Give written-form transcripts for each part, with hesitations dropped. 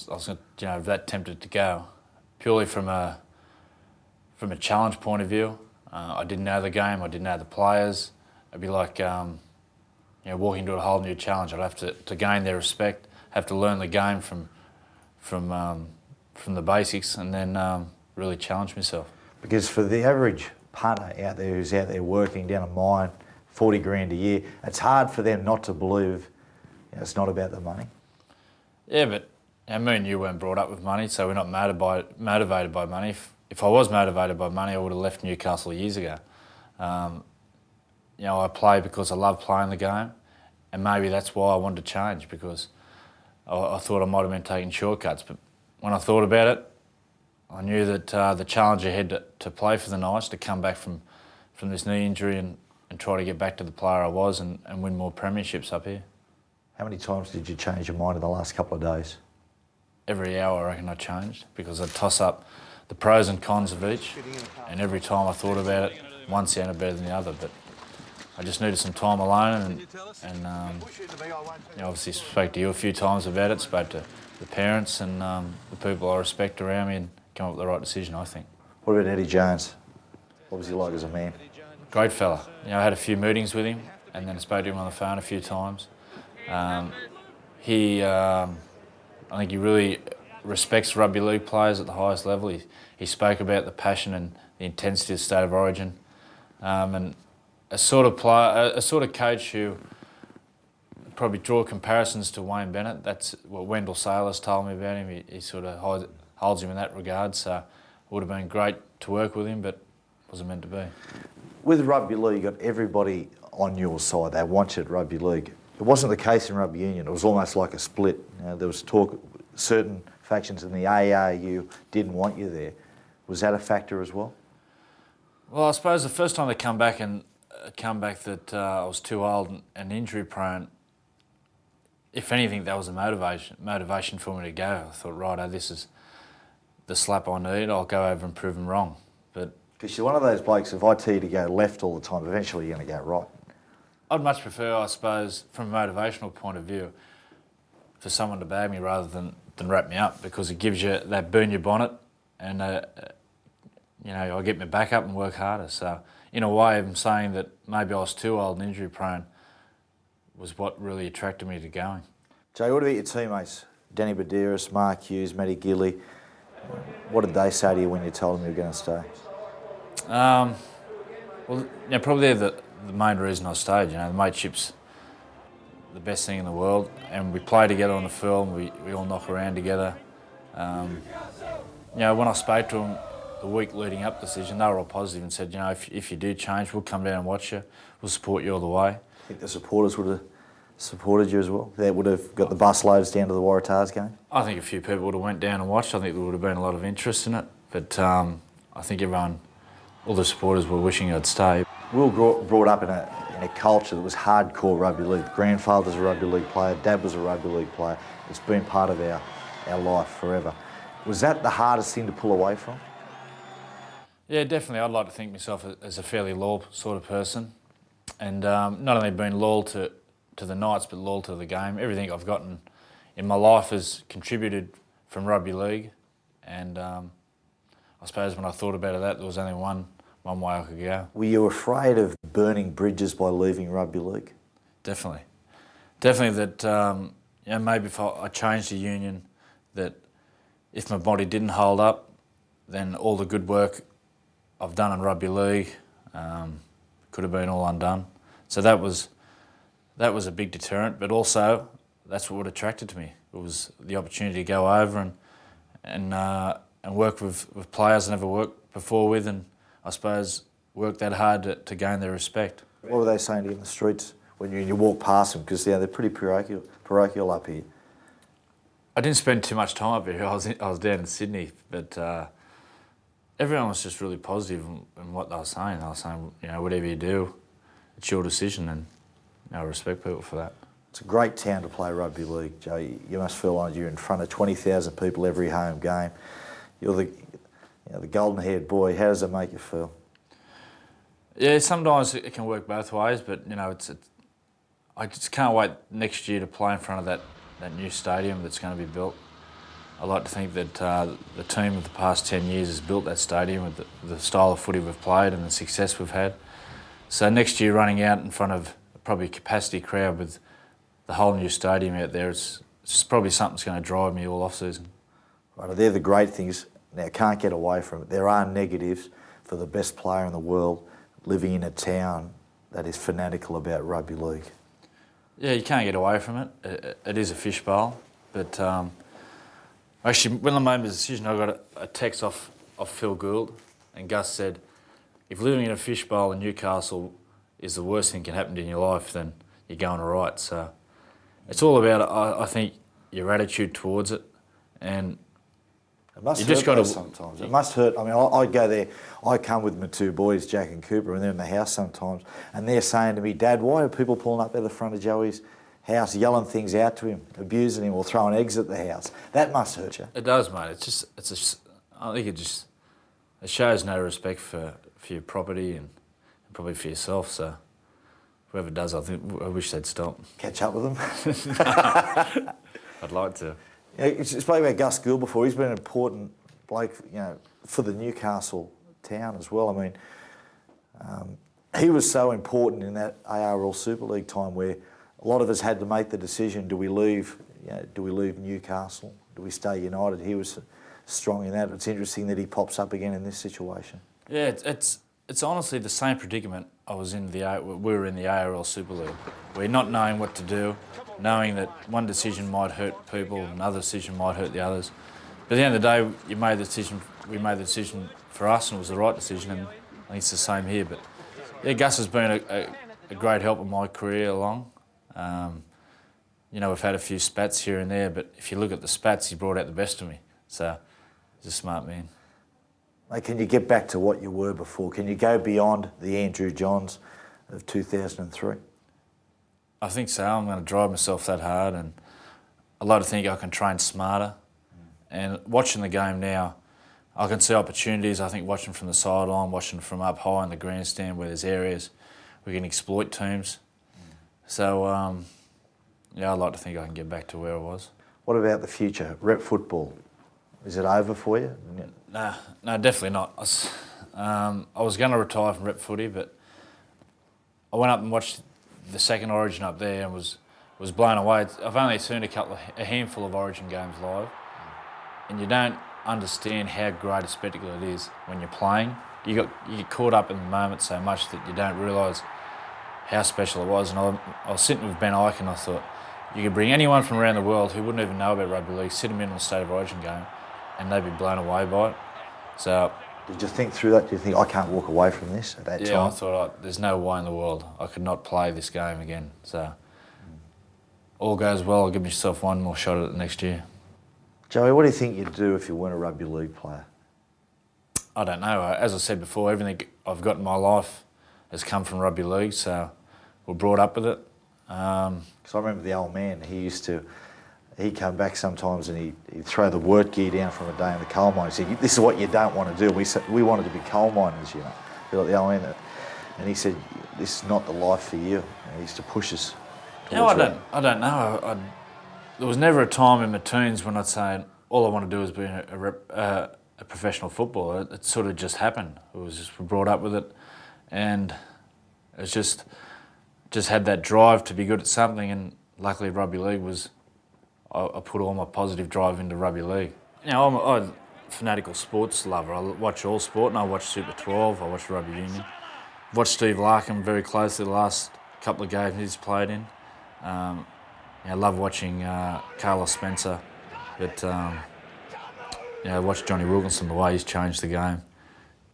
I was that tempted to go, purely from a challenge point of view. I didn't know the game, I didn't know the players. It'd be like walking into a whole new challenge. I'd have to gain their respect, have to learn the game from the basics, and then really challenge myself. Because for the average punter out there who's out there working down a mine, 40 grand a year, it's hard for them not to believe it's not about the money. Yeah, but me and you weren't brought up with money, so we're not motivated by money. If I was motivated by money, I would have left Newcastle years ago. I play because I love playing the game, and maybe that's why I wanted to change, because I thought I might have been taking shortcuts. But when I thought about it, I knew that the challenge ahead to play for the Knights, to come back from this knee injury and try to get back to the player I was and win more premierships up here. How many times did you change your mind in the last couple of days? Every hour I reckon I changed, because I'd toss up the pros and cons of each, and every time I thought about it, one sounded better than the other. But I just needed some time alone, and obviously spoke to you a few times about it, spoke to the parents and the people I respect around me, and come up with the right decision, I think. What about Eddie Jones? What was he like as a man? Great fella. I had a few meetings with him, and then I spoke to him on the phone a few times. I think he really respects rugby league players at the highest level. He spoke about the passion and the intensity of State of Origin, and a sort of coach who probably draw comparisons to Wayne Bennett. That's what Wendell Sailor's told me about him. He sort of holds him in that regard. So it would have been great to work with him, but wasn't meant to be. With rugby league, you got everybody on your side. They want you at rugby league. It wasn't the case in rugby union. It was almost like a split. There was talk, certain factions in the ARU didn't want you there. Was that a factor as well? Well, I suppose the first time they come back that I was too old and injury prone, if anything, that was a motivation for me to go. I thought, righto, this is the slap I need. I'll go over and prove them wrong. But because you're one of those blokes, if I tell you to go left all the time, eventually you're going to go right. I'd much prefer, I suppose, from a motivational point of view, for someone to bag me rather than wrap me up, because it gives you that burn your bonnet, and I'll get my back up and work harder. So in a way, I'm saying that maybe I was too old and injury prone was what really attracted me to going. Jay, what about your teammates? Danny Badeiras, Mark Hughes, Matty Gilly. What did they say to you when you told them you were going to stay? Probably they're the main reason I stayed. The mateship's the best thing in the world, and we play together on the field. We all knock around together. When I spoke to them the week leading up to the decision, they were all positive and said, if you do change, we'll come down and watch you. We'll support you all the way. I think the supporters would have supported you as well. They would have got the bus loads down to the Waratahs game. I think a few people would have went down and watched. I think there would have been a lot of interest in it, but I think all the supporters were wishing I'd stay. We were brought up in a culture that was hardcore rugby league. Grandfather's a rugby league player, Dad was a rugby league player. It's been part of our life forever. Was that the hardest thing to pull away from? Yeah, definitely. I'd like to think myself as a fairly loyal sort of person, and not only being loyal to the Knights, but loyal to the game. Everything I've gotten in my life has contributed from rugby league, and I suppose when I thought about that, there was only one way I could go. Were you afraid of burning bridges by leaving rugby league? Definitely. Definitely that, maybe if I changed the union, that if my body didn't hold up, then all the good work I've done in rugby league could have been all undone. So that was a big deterrent, but also that's what attracted to me. It was the opportunity to go over and work with players I never worked before with, and I suppose work that hard to gain their respect. What were they saying to you in the streets when you walk past them? Because they're pretty parochial up here. I didn't spend too much time up here. I was down in Sydney, but everyone was just really positive in what they were saying. They were saying, whatever you do, it's your decision, and I respect people for that. It's a great town to play rugby league, Joe. You must feel like you're in front of 20,000 people every home game. You're the golden-haired boy. How does it make you feel? Yeah, sometimes it can work both ways, but I just can't wait next year to play in front of that new stadium that's going to be built. I like to think that the team of the past 10 years has built that stadium with the style of footy we've played and the success we've had. So next year running out in front of probably a capacity crowd with the whole new stadium out there, it's probably something that's going to drive me all off-season. Right, they're the great things. Now, can't get away from it. There are negatives for the best player in the world living in a town that is fanatical about rugby league. Yeah, you can't get away from it. It is a fishbowl. But actually, when I made the decision, I got a text off Phil Gould, and Gus said, if living in a fishbowl in Newcastle is the worst thing that can happen in your life, then you're going all right. So it's all about, I think, your attitude towards it. And it must you hurt just got to sometimes. It must hurt. I mean, I go there. I come with my two boys, Jack and Cooper, and they're in the house sometimes, and they're saying to me, "Dad, why are people pulling up at the front of Joey's house, yelling things out to him, abusing him, or throwing eggs at the house?" That must hurt you. It does, mate. I think it shows no respect for your property and probably for yourself. So whoever does, I wish they'd stop. Catch up with them. I'd like to. Yeah, it's spoke about Gus Gould before. He's been an important bloke, for the Newcastle town as well. I mean, he was so important in that ARL Super League time where a lot of us had to make the decision: do we leave? Do we leave Newcastle? Do we stay United? He was strong in that. It's interesting that he pops up again in this situation. Yeah, it's honestly the same predicament I was in. We were in the ARL Super League. We're not knowing what to do, knowing that one decision might hurt people, another decision might hurt the others. But at the end of the day, we made the decision for us, and it was the right decision, and I think it's the same here. But yeah, Gus has been a great help in my career along. We've had a few spats here and there, but if you look at the spats, he brought out the best of me. So he's a smart man. Mate, can you get back to what you were before? Can you go beyond the Andrew Johns of 2003? I think so. I'm going to drive myself that hard, and I'd like to think I can train smarter. And watching the game now, I can see opportunities. I think watching from the sideline, watching from up high in the grandstand where there's areas we can exploit teams. So, I'd like to think I can get back to where I was. What about the future? Rep football, is it over for you? No, definitely not. I was going to retire from rep footy, but I went up and watched the second Origin up there and was blown away. I've only seen a handful of Origin games live, and you don't understand how great a spectacle it is when you're playing. You get caught up in the moment so much that you don't realise how special it was. And I was sitting with Ben Ike, and I thought, you could bring anyone from around the world who wouldn't even know about rugby league, sit them in on a State of Origin game, and they'd be blown away by it. So, did you think through that? Do you think, I can't walk away from this at that time? Yeah, I thought, there's no way in the world I could not play this game again. So, all goes well, I'll give myself one more shot at it next year. Joey, what do you think you'd do if you weren't a rugby league player? I don't know. As I said before, everything I've got in my life has come from rugby league, so we're brought up with it. Because I remember the old man, he'd come back sometimes and he'd throw the work gear down from a day in the coal mine. He said, "This is what you don't want to do." We wanted to be coal miners, Be like the old man. And he said, "This is not the life for you." And he used to push us. I don't know. There was never a time in my teens when I'd say, all I want to do is be a professional footballer. It sort of just happened. It was just, we brought up with it, and it's just had that drive to be good at something, and luckily rugby league was, I put all my positive drive into rugby league. I'm a fanatical sports lover. I watch all sport, and I watch Super 12, I watch rugby union. I've watched Steve Larkham very closely the last couple of games he's played in. I love watching Carlos Spencer, but I watch Johnny Wilkinson, the way he's changed the game.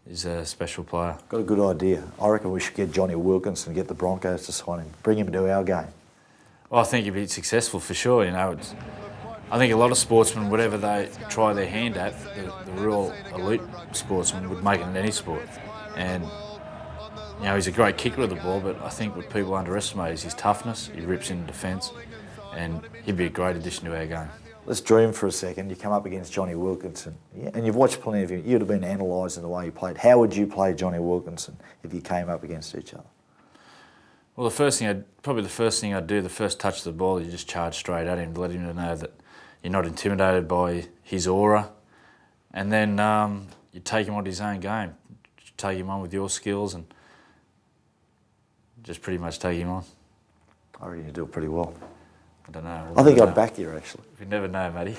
He's a special player. Got a good idea. I reckon we should get Johnny Wilkinson and get the Broncos to sign him, bring him to our game. Well, I think he'd be successful for sure. I think a lot of sportsmen, whatever they try their hand at, the real elite sportsmen would make it in any sport. And he's a great kicker of the ball, but I think what people underestimate is his toughness. He rips in defence, and he'd be a great addition to our game. Let's dream for a second. You come up against Johnny Wilkinson, and you've watched plenty of him. You'd have been analysing the way he played. How would you play Johnny Wilkinson if you came up against each other? Well, the first thing I'd do, the first touch of the ball, you just charge straight at him to let him know that you're not intimidated by his aura, and then you take him on his own game, take him on with your skills, and just pretty much take him on. I reckon you do it pretty well. I don't know. I think I'd back you, actually. You never know, Matty.